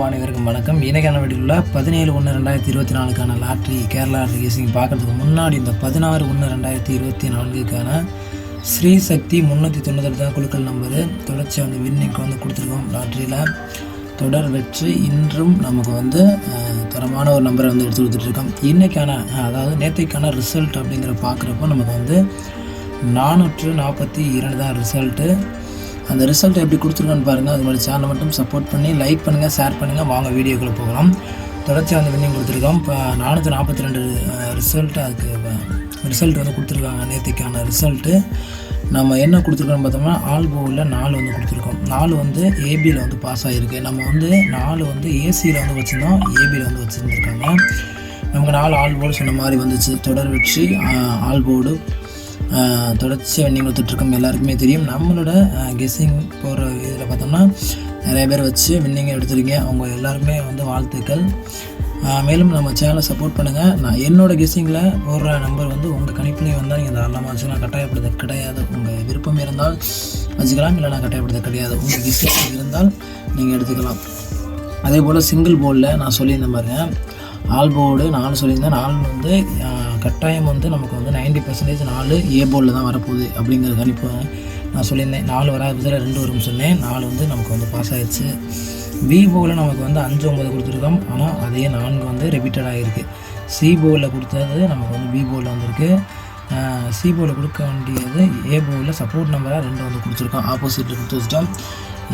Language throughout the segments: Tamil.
அனைவருக்கும் வணக்கம். இன்றைக்கான வீடியோவில் 17/1/2024 லாட்ரி கேரளா லாட்ரி கேசிங் பார்க்குறதுக்கு முன்னாடி இந்த 16/1/2024 ஸ்ரீ சக்தி 398 தான் குழுக்கள் நம்பரு. தொடர்ச்சியாக வந்து வின்னிங்க்கு வந்து கொடுத்துருக்கோம். லாட்ரியில் தொடர் வெற்றி. இன்றும் நமக்கு தரமான ஒரு நம்பரை வந்து எடுத்து கொடுத்துட்ருக்கோம். இன்றைக்கான அதாவது நேற்றைக்கான ரிசல்ட் அப்படிங்கிற பார்க்குறப்போ நமக்கு 442 தான் ரிசல்ட்டு. அந்த ரிசல்ட் எப்படி கொடுத்துருக்கோன்னு பாருங்கள். அது மாதிரி சேனலை மட்டும் சப்போர்ட் பண்ணி லைக் பண்ணுங்கள், ஷேர் பண்ணுங்கள். வாங்க வீடியோக்குள்ளே போகலாம். தொடர்ச்சியாக வந்து வின்னிங் கொடுத்துருக்கோம். இப்போ 442 ரிசல்ட். அதுக்கு ரிசல்ட் வந்து கொடுத்துருக்காங்க. நேற்றுக்கான ரிசல்ட்டு நம்ம என்ன கொடுத்துருக்கோன்னு பார்த்தோம்னா ஆல்போவில் 4 வந்து கொடுத்துருக்கோம். 4 வந்து ஏபியில் வந்து பாஸ் ஆகிருக்கு. நம்ம 4 வந்து ஏசியில் வந்து வச்சுருந்தோம், ஏபியில் வந்து வச்சுருந்துருக்காங்க. நமக்கு 4 ஆல்போர்டு சொன்ன மாதிரி வந்துச்சு. தொடர் வெற்றி ஆல்போர்டு தொடர்ச்சியாக வின்னிங் கொடுத்துட்ருக்கோம். எல்லாருக்குமே தெரியும். நம்மளோட கெஸ்ஸிங் போகிற இதில் பார்த்தோம்னா நிறைய பேர் வச்சு வின்னிங்கை எடுத்துருக்கீங்க. அவங்க எல்லாருமே வாழ்த்துக்கள். மேலும் நம்ம சேனலை சப்போர்ட் பண்ணுங்கள். நான் என்னோடய கெஸ்ஸிங்கில் போடுற நம்பர் உங்கள் கணிப்புலேயும் வந்தால் நீங்கள் தாராளமாக வச்சுக்கலாம். கட்டாயப்படுத்த கிடையாது. உங்கள் விருப்பம் இருந்தால் வச்சுக்கலாம், இல்லைனா கட்டாயப்படுத்த கிடையாது. உங்கள் கெஸ்ஸிங் இருந்தால் நீங்கள் எடுத்துக்கலாம். அதே போல் சிங்கிள் போர்டில் நான் சொல்லியிருந்தேன் பாருங்கள். ஆல்போர்டு 4 சொல்லியிருந்தேன். 4 கட்டாயம் நமக்கு 90% 4 ஏ போர்டில் தான் வரப்போகுது அப்படிங்கிற கணிப்பு நான் சொல்லியிருந்தேன். 4 வராத பட்சத்தில் 2 வரும்னு சொன்னேன். 4 நமக்கு பாஸ் ஆகிடுச்சு. பி போர்டில் நமக்கு 5, 9 கொடுத்துருக்கோம். ஆனால் அதே 4 ரிப்பீட்டட் ஆகிருக்கு. சி போர்டில் கொடுத்தது நமக்கு பி போர்டில் வந்திருக்கு. சி போர்டில் கொடுக்க வேண்டியது ஏ போர்டில் சப்போர்ட் நம்பராக 2 கொடுத்துருக்கோம். ஆப்போசிட்டில் கொடுத்து வச்சிட்டோம்.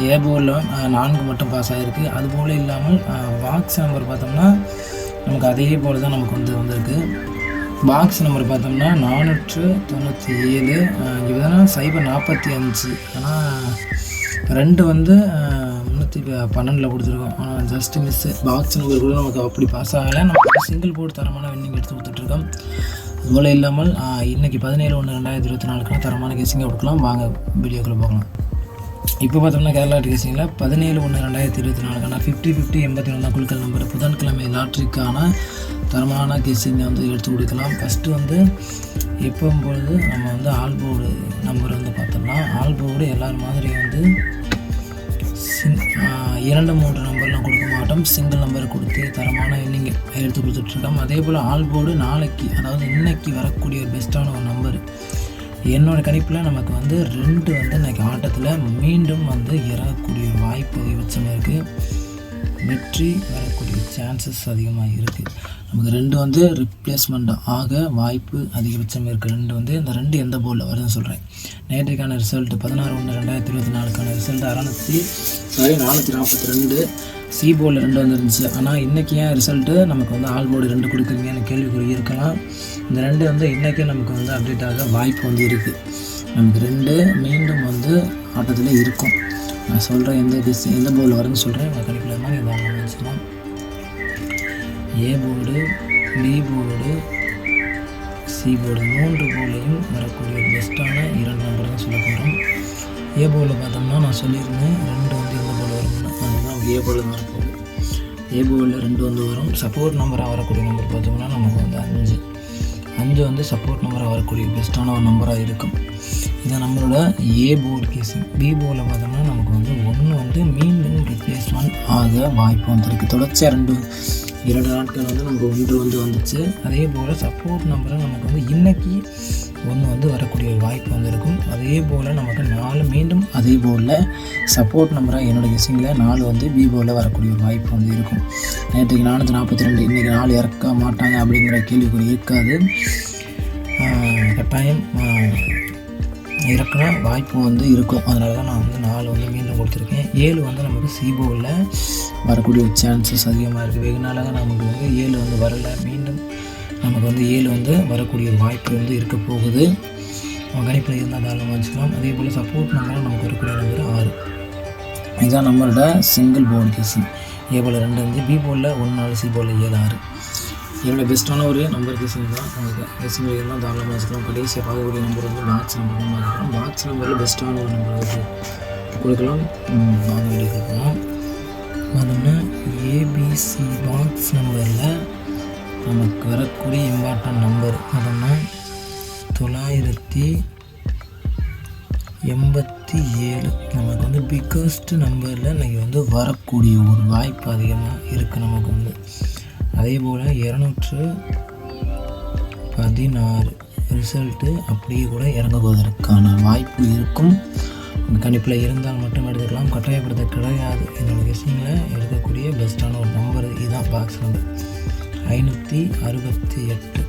ஏ போர்டில் 4 மட்டும் பாஸ் ஆகிருக்கு. அதுபோல் இல்லாமல் பாக்ஸ் நம்பர் பார்த்தோம்னா நமக்கு அதே போல் தான் நமக்கு வந்திருக்கு. பாக்ஸ் நம்பர் பார்த்தோம்னா 497. இங்கே பார்த்தோன்னா 045. ஆனால் 2 312 கொடுத்துருக்கோம். ஆனால் ஜஸ்ட்டு மிஸ்ஸு. பாக்ஸ் நம்பர் கூட நமக்கு அப்படி பாஸ் ஆகலை. நமக்கு சிங்கிள் போர்டு தரமான வின்னிங் எடுத்து கொடுத்துட்ருக்கோம். அதுபோல் இல்லாமல் இன்றைக்கி 17/1/2024 தரமான கெஸ்ஸிங்கை கொடுக்கலாம். வாங்க வீடியோக்குள்ளே போகலாம். இப்போ பார்த்தோம்னா கேரளா கேசிங்கில் 17/1/2024 50/50 81 தான் குழுக்கள் நம்பர். புதன்கிழமை லாட்ரிக்கான தரமான கெஸ்ஸிங்கை எடுத்து கொடுக்கலாம். ஃபஸ்ட்டு எப்போவும் பொழுது நம்ம ஆல்போர்டு நம்பர் பார்த்தோம்னா ஆல்போர்டு எல்லாரும் மாதிரி 2, 3 நம்பர்லாம் கொடுக்க மாட்டோம். சிங்கிள் நம்பர் கொடுத்து தரமான வின்னிங்கை எடுத்து கொடுத்துட்ருக்கோம். அதே போல் ஆல்போர்டு நாளைக்கு, அதாவது இன்னைக்கு வரக்கூடிய ஒரு பெஸ்ட்டான ஒரு நம்பர். என்னோடய கணிப்பில் நமக்கு 2 இன்றைக்கி ஆட்டத்தில் மீண்டும் இறங்கக்கூடிய வாய்ப்பு அதிகபட்சமாக இருக்குது. வெற்றி வரக்கூடிய சான்சஸ் அதிகமாக இருக்குது. நமக்கு 2 ரிப்ளேஸ்மெண்ட் ஆக வாய்ப்பு அதிகபட்சமாக இருக்குது. 2 இந்த 2 எந்த போர்டில் வருதுன்னு சொல்கிறேன். நேற்றைக்கான ரிசல்ட் 16/1/2024 ரிசல்ட் 442. சி போர்டில் 2 வந்துருந்துச்சு. ஆனால் இன்றைக்கி ஏன் ரிசல்ட்டு நமக்கு ஆல் போர்டு 2 கொடுக்குறீங்கன்னு கேள்விக்குறி இருக்கலாம். இந்த 2 இன்றைக்கி நமக்கு அப்டேட் ஆக வாய்ப்பு இருக்குது. நமக்கு 2 மீண்டும் ஆட்டத்தில் இருக்கும். நான் சொல்கிறேன் எந்த போர்டில் வருதுன்னு சொல்கிறேன். உங்கள் கணிப்பில் இருந்தால் நீங்கள் தாராளமாக வச்சுக்கலாம். A board, B board, C board 3 போர்ட்லையும் வரக்கூடிய பெஸ்ட்டான 2 நம்பர் தான் சொல்ல போகிறோம். ஏ போர்டில் பார்த்தோம்னா நான் சொல்லியிருந்தேன் 2 எந்த போர்டில் வரும்னா அதுதான் ஏ போர்டில் தான் வரப்போகுது. ஏ போர்டில் 2 வரும். சப்போர்ட் நம்பராக வரக்கூடிய நம்பர் பார்த்தோம்னா நமக்கு 5 சப்போர்ட் நம்பராக வரக்கூடிய பெஸ்ட்டான ஒரு நம்பராக இருக்கும். இதான் நம்மளோட ஏ போர்டு கேஸிங். பி போர்டில் பார்த்தோம்னா நமக்கு 1 மீண்டும் ரிப்ளேஸ்மெண்ட் ஆக வாய்ப்பு இருக்குது. தொடர்ச்சியாக 2 நாட்கள் நமக்கு 1 வந்துச்சு. அதே போல் சப்போர்ட் நம்பரை நமக்கு இன்றைக்கி 1 வரக்கூடிய வாய்ப்பு இருக்கும். அதே போல் நமக்கு 4 மீண்டும் அதே போர்டில் சப்போர்ட் நம்பராக என்னோடய கெஸ்ஸிங்கில் 4 பி போர்டில் வரக்கூடிய வாய்ப்பு இருக்கும். நேற்றுக்கு 442. இன்றைக்கி 4 இறக்க மாட்டாங்க அப்படிங்கிற கேள்விக்குறி இருக்காது. கட்டாயம் இறக்குனா வாய்ப்பு இருக்கும். அதனால தான் நான் 4 மீண்டும் கொடுத்துருக்கேன். 7 நமக்கு சி போர்டில் வரக்கூடிய சான்சஸ் அதிகமாக இருக்குது. வெகு நாளாக நமக்கு 7 வரலை. மீண்டும் நமக்கு 7 வரக்கூடிய வாய்ப்பு இருக்க போகுது. கணிப்பில் இருந்தால் தாராளமாக வச்சுக்கலாம். அதே போல் சப்போர்ட் நம்பர் நமக்கு வரக்கூடிய நம்பர் 6. இதுதான் நம்மளோட சிங்கிள் போர்டு கேஸிங். ஏ போல் 2 பி போர்டில் 1 4, சி போர்டில் 7 6. என்னோட பெஸ்ட்டான ஒரு நம்பர் கேஸிங் தான். நமக்கு கேஸிங் இருந்தால் தாராளமாக வச்சுக்கலாம். கடைசியாக பார்க்கக்கூடிய நம்பர் பாக்ஸ் நம்பர் தான் பார்க்கலாம். பாக்ஸ் நம்பரில் பெஸ்ட்டான ஒரு நம்பர் கொடுக்கலாம். வாங்க வீடியோ கொடுக்கலாம். பார்த்தோம்னா ஏபிசி பாக்ஸ் நம்பரில் நமக்கு வரக்கூடிய இம்பார்ட்டன்ட் நம்பர் பார்த்தோம்னா 987 87 நமக்கு வந்து பிக்கஸ்ட் நம்பரில் இன்றைக்கி வந்து வரக்கூடிய ஒரு வாய்ப்பு அதிகமாக இருக்குது நமக்கு வந்து. அதே போல் 216 ரிசல்ட்டு அப்படியே கூட இறங்குவதற்கான வாய்ப்பு இருக்கும். கணிப்பில் இருந்தால் மட்டும் எடுத்துக்கலாம், கட்டாயப்படுத்த கிடையாது. என்னோடய கெஸ்டிங்கில் எடுக்கக்கூடிய பெஸ்ட்டான ஒரு நம்பர் இதுதான். Box number 568.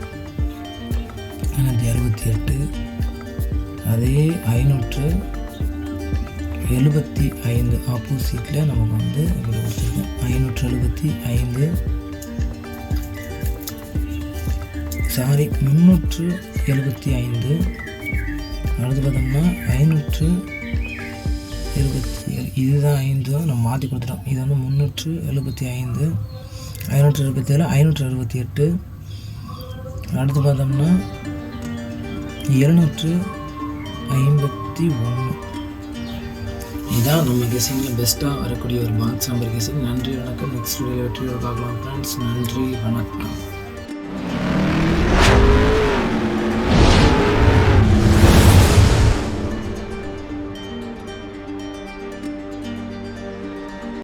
அதே 575 ஆப்போசிட்டில் நமக்கு வந்து இதில் கொடுத்துருக்கோம். 575 375. அடுத்து பார்த்தோம்னா 577. இதுதான் 5 நம்ம மாற்றி கொடுத்துட்டோம். இது வந்து 375, 577, 568. அடுத்து பார்த்தோம்னா 751. இதுதான் நம்ம கெஸிங்கில் பெஸ்ட்டாக வரக்கூடிய ஒரு பாக்ஸ் நம்பர் கெஸிங். நன்றி, வணக்கம். நெக்ஸ்ட் வீடியோ வெற்றியோடு பார்க்கலாம் ஃப்ரெண்ட்ஸ். நன்றி, வணக்கம்.